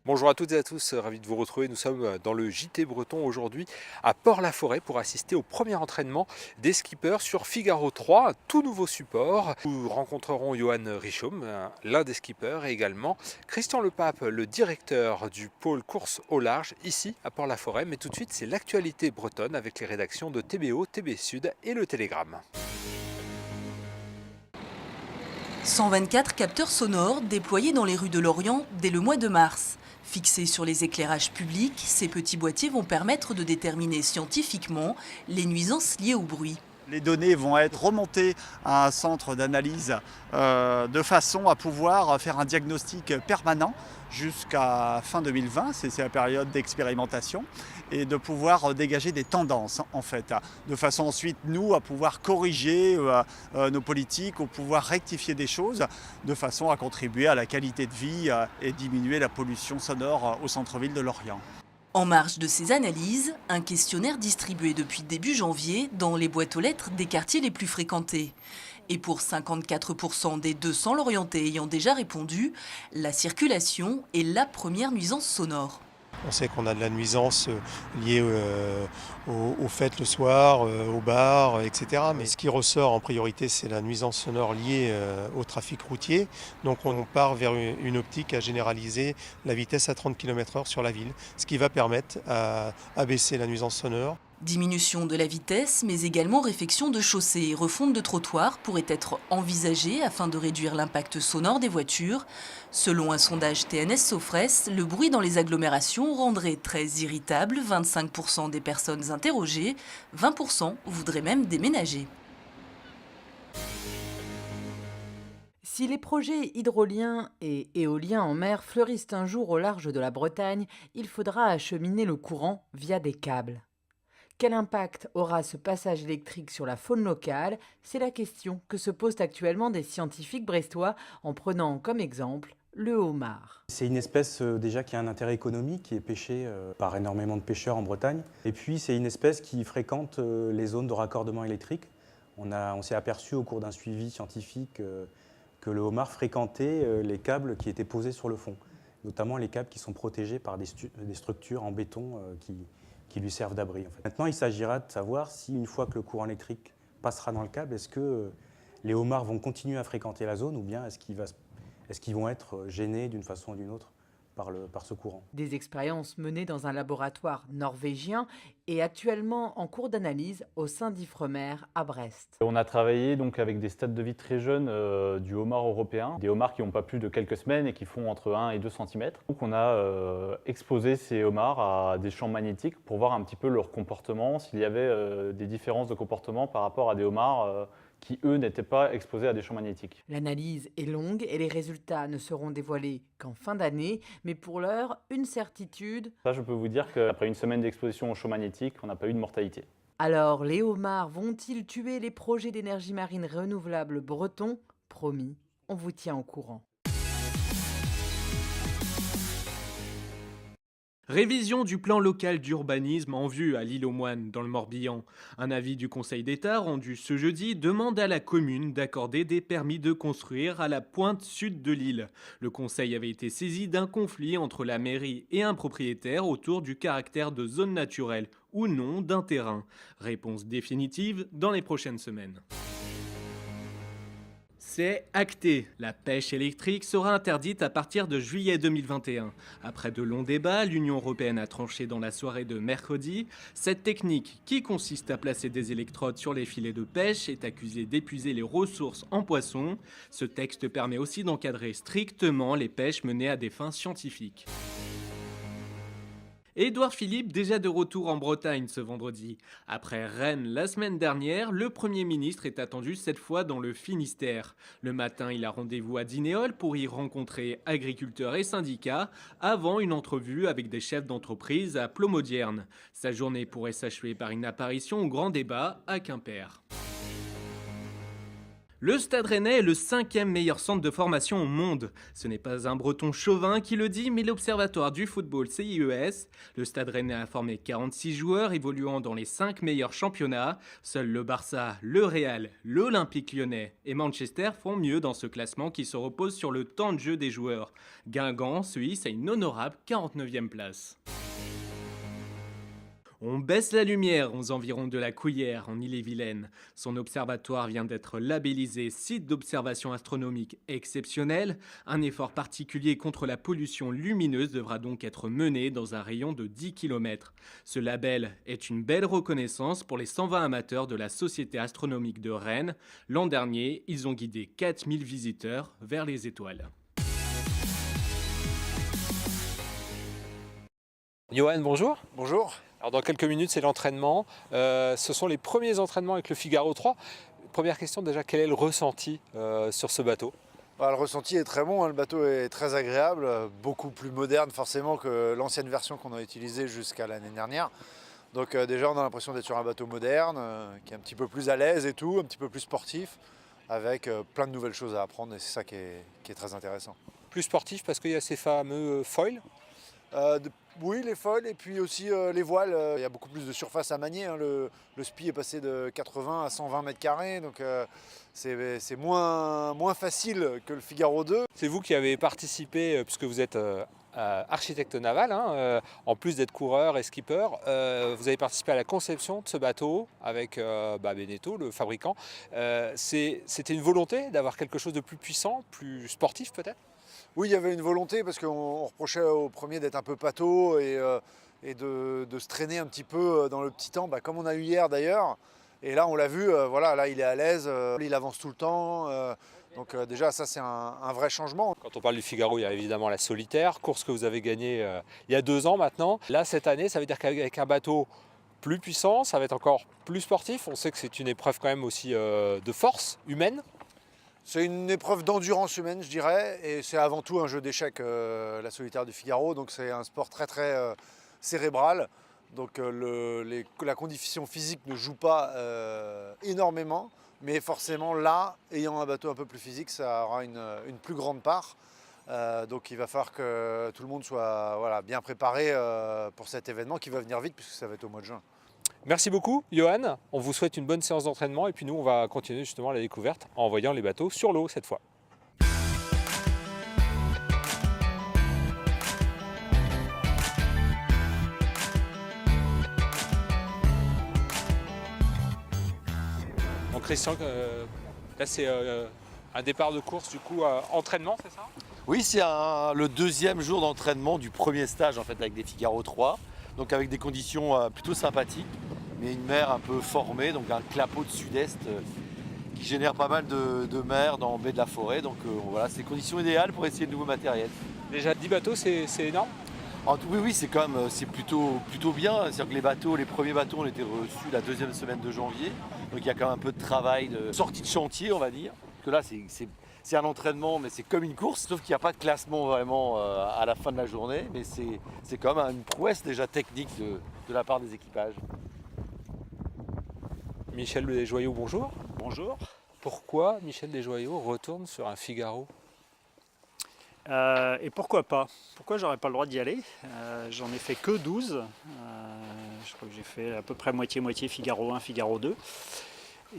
Bonjour à toutes et à tous, ravi de vous retrouver. Nous sommes dans le JT Breton aujourd'hui à Port-la-Forêt pour assister au premier entraînement des skippers sur Figaro 3, un tout nouveau support. Nous rencontrerons Johan Richaume, l'un des skippers, et également Christian Lepape, le directeur du pôle course au large ici à Port-la-Forêt. Mais tout de suite, c'est l'actualité bretonne avec les rédactions de TBO, TB Sud et Le Télégramme. 124 capteurs sonores déployés dans les rues de Lorient dès le mois de mars. Fixés sur les éclairages publics, ces petits boîtiers vont permettre de déterminer scientifiquement les nuisances liées au bruit. Les données vont être remontées à un centre d'analyse de façon à pouvoir faire un diagnostic permanent jusqu'à fin 2020, c'est la période d'expérimentation, et de pouvoir dégager des tendances en fait, de façon ensuite nous à pouvoir corriger nos politiques, ou pouvoir rectifier des choses, de façon à contribuer à la qualité de vie et diminuer la pollution sonore au centre-ville de Lorient. En marge de ces analyses, un questionnaire distribué depuis début janvier dans les boîtes aux lettres des quartiers les plus fréquentés. Et pour 54% des 200 Lorientais ayant déjà répondu, la circulation est la première nuisance sonore. On sait qu'on a de la nuisance liée aux fêtes le soir, aux bars, etc. Mais ce qui ressort en priorité, c'est la nuisance sonore liée au trafic routier. Donc on part vers une optique à généraliser la vitesse à 30 km/h sur la ville, ce qui va permettre à baisser la nuisance sonore. Diminution de la vitesse, mais également réfection de chaussées et refonte de trottoirs pourraient être envisagées afin de réduire l'impact sonore des voitures. Selon un sondage TNS Sofres, le bruit dans les agglomérations rendrait très irritable 25% des personnes interrogées, 20% voudraient même déménager. Si les projets hydroliens et éoliens en mer fleurissent un jour au large de la Bretagne, il faudra acheminer le courant via des câbles. Quel impact aura ce passage électrique sur la faune locale? C'est la question que se posent actuellement des scientifiques brestois en prenant comme exemple le homard. C'est une espèce déjà qui a un intérêt économique, qui est pêchée par énormément de pêcheurs en Bretagne. Et puis c'est une espèce qui fréquente les zones de raccordement électrique. On s'est aperçu au cours d'un suivi scientifique que le homard fréquentait les câbles qui étaient posés sur le fond, notamment les câbles qui sont protégés par des structures en béton qui lui servent d'abri. En fait. Maintenant, il s'agira de savoir si, une fois que le courant électrique passera dans le câble, est-ce que les homards vont continuer à fréquenter la zone ou bien est-ce qu'ils vont être gênés d'une façon ou d'une autre par ce courant. Des expériences menées dans un laboratoire norvégien et actuellement en cours d'analyse au sein d'Ifremer à Brest. On a travaillé donc avec des stades de vie très jeunes du homard européen, des homards qui n'ont pas plus de quelques semaines et qui font entre 1 et 2 cm. Donc on a exposé ces homards à des champs magnétiques pour voir un petit peu leur comportement, s'il y avait des différences de comportement par rapport à des homards qui, eux, n'étaient pas exposés à des champs magnétiques. L'analyse est longue et les résultats ne seront dévoilés qu'en fin d'année, mais pour l'heure, une certitude. Ça, je peux vous dire qu'après une semaine d'exposition aux champs magnétiques, on n'a pas eu de mortalité. Alors, les homards vont-ils tuer les projets d'énergie marine renouvelable bretons? Promis, on vous tient au courant. Révision du plan local d'urbanisme en vue à l'île aux Moines, dans le Morbihan. Un avis du Conseil d'État rendu ce jeudi demande à la commune d'accorder des permis de construire à la pointe sud de l'île. Le Conseil avait été saisi d'un conflit entre la mairie et un propriétaire autour du caractère de zone naturelle ou non d'un terrain. Réponse définitive dans les prochaines semaines. C'est acté. La pêche électrique sera interdite à partir de juillet 2021. Après de longs débats, l'Union européenne a tranché dans la soirée de mercredi. Cette technique, qui consiste à placer des électrodes sur les filets de pêche, est accusée d'épuiser les ressources en poissons. Ce texte permet aussi d'encadrer strictement les pêches menées à des fins scientifiques. Édouard Philippe, déjà de retour en Bretagne ce vendredi. Après Rennes la semaine dernière, le Premier ministre est attendu cette fois dans le Finistère. Le matin, il a rendez-vous à Dinéol pour y rencontrer agriculteurs et syndicats avant une entrevue avec des chefs d'entreprise à Plomodierne. Sa journée pourrait s'achever par une apparition au grand débat à Quimper. Le Stade Rennais est le 5e meilleur centre de formation au monde. Ce n'est pas un breton chauvin qui le dit, mais l'Observatoire du football CIES. Le Stade Rennais a formé 46 joueurs évoluant dans les 5 meilleurs championnats. Seuls le Barça, le Real, l'Olympique Lyonnais et Manchester font mieux dans ce classement qui se repose sur le temps de jeu des joueurs. Guingamp se hisse à une honorable 49e place. On baisse la lumière aux environs de la Couillère, en Ille-et-Vilaine. Son observatoire vient d'être labellisé site d'observation astronomique exceptionnel. Un effort particulier contre la pollution lumineuse devra donc être mené dans un rayon de 10 km. Ce label est une belle reconnaissance pour les 120 amateurs de la Société astronomique de Rennes. L'an dernier, ils ont guidé 4000 visiteurs vers les étoiles. Johan, bonjour. Bonjour. Alors dans quelques minutes, c'est l'entraînement. Ce sont les premiers entraînements avec le Figaro 3. Première question déjà, quel est le ressenti sur ce bateau ? Le ressenti est très bon, hein. Le bateau est très agréable, beaucoup plus moderne forcément que l'ancienne version qu'on a utilisée jusqu'à l'année dernière. Donc déjà on a l'impression d'être sur un bateau moderne, qui est un petit peu plus à l'aise et tout, un petit peu plus sportif, avec plein de nouvelles choses à apprendre et c'est ça qui est très intéressant. Plus sportif parce qu'il y a ces fameux foils. Oui, les foils et puis aussi les voiles. Il y a beaucoup plus de surface à manier, hein. Le SPI est passé de 80 à 120 mètres carrés, donc c'est moins facile que le Figaro 2. C'est vous qui avez participé, puisque vous êtes architecte naval, hein, en plus d'être coureur et skipper, vous avez participé à la conception de ce bateau avec Beneteau, le fabricant. C'était une volonté d'avoir quelque chose de plus puissant, plus sportif peut-être ? Oui, il y avait une volonté parce qu'on reprochait au premier d'être un peu pâteau et de se traîner un petit peu dans le petit temps, comme on a eu hier d'ailleurs. Et là, on l'a vu, là il est à l'aise, il avance tout le temps. Donc déjà, ça c'est un vrai changement. Quand on parle du Figaro, il y a évidemment la solitaire, course que vous avez gagnée il y a 2 ans maintenant. Là, cette année, ça veut dire qu'avec un bateau plus puissant, ça va être encore plus sportif. On sait que c'est une épreuve quand même aussi de force humaine. C'est une épreuve d'endurance humaine, je dirais, et c'est avant tout un jeu d'échecs, la solitaire du Figaro. Donc c'est un sport très cérébral. Donc la condition physique ne joue pas énormément, mais forcément là, ayant un bateau un peu plus physique, ça aura une plus grande part. Donc il va falloir que tout le monde soit bien préparé pour cet événement qui va venir vite puisque ça va être au mois de juin. Merci beaucoup, Johan. On vous souhaite une bonne séance d'entraînement et puis nous, on va continuer justement la découverte en envoyant les bateaux sur l'eau cette fois. Donc Christian, là c'est un départ de course du coup entraînement, c'est ça ? Oui, c'est le 2e jour d'entraînement du premier stage en fait avec des Figaro 3. Donc avec des conditions plutôt sympathiques, mais une mer un peu formée, donc un clapot de sud-est qui génère pas mal de mer dans baie de la Forêt. Donc voilà, c'est les conditions idéales pour essayer de nouveaux matériels. Déjà 10 bateaux, c'est énorme ? Oui, c'est quand même c'est plutôt bien. C'est-à-dire que les premiers bateaux ont été reçus la 2e semaine de janvier. Donc il y a quand même un peu de travail de sortie de chantier, on va dire. Que là, c'est un entraînement, mais c'est comme une course, sauf qu'il n'y a pas de classement vraiment à la fin de la journée. Mais c'est quand même une prouesse déjà technique de la part des équipages. Michel Desjoyaux, bonjour. Bonjour. Pourquoi Michel Desjoyaux retourne sur un Figaro ? Et pourquoi pas ? Pourquoi j'aurais pas le droit d'y aller ? J'en ai fait que 12. Je crois que j'ai fait à peu près moitié-moitié Figaro 1, Figaro 2.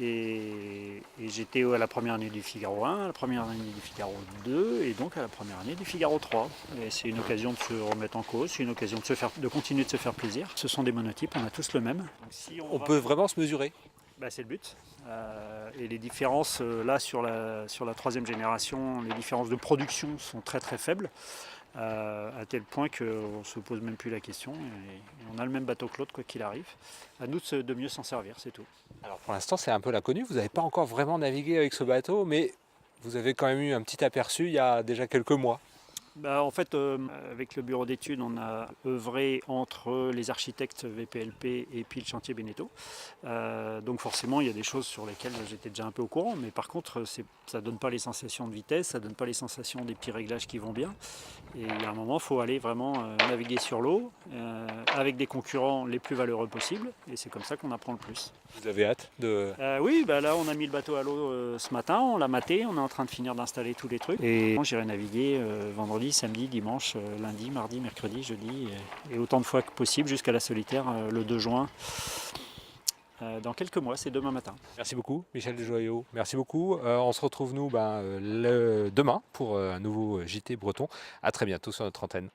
Et j'étais à la première année du Figaro 1, à la première année du Figaro 2 et donc à la première année du Figaro 3. Et c'est une occasion de se remettre en cause, c'est une occasion de continuer de se faire plaisir. Ce sont des monotypes, on a tous le même. Donc, si on peut vraiment se mesurer. C'est le but. Et les différences là sur la 3e génération, les différences de production sont très faibles. À tel point qu'on ne se pose même plus la question et on a le même bateau que l'autre quoi qu'il arrive. À nous de mieux s'en servir, c'est tout. Alors pour l'instant c'est un peu l'inconnu, vous n'avez pas encore vraiment navigué avec ce bateau, mais vous avez quand même eu un petit aperçu il y a déjà quelques mois. En fait, avec le bureau d'études, on a œuvré entre les architectes VPLP et puis le chantier Beneteau. Donc forcément, il y a des choses sur lesquelles j'étais déjà un peu au courant, mais par contre, ça ne donne pas les sensations de vitesse, ça ne donne pas les sensations des petits réglages qui vont bien. Et il y a un moment, il faut aller vraiment naviguer sur l'eau avec des concurrents les plus valeureux possibles, et c'est comme ça qu'on apprend le plus. Vous avez hâte de... Oui, là on a mis le bateau à l'eau ce matin, on l'a maté, on est en train de finir d'installer tous les trucs. Et j'irai naviguer vendredi, samedi, dimanche, lundi, mardi, mercredi, jeudi, et autant de fois que possible jusqu'à la solitaire le 2 juin. Dans quelques mois, c'est demain matin. Merci beaucoup, Michel Desjoyaux. Merci beaucoup. On se retrouve, nous, demain pour un nouveau JT Breton. À très bientôt sur notre antenne.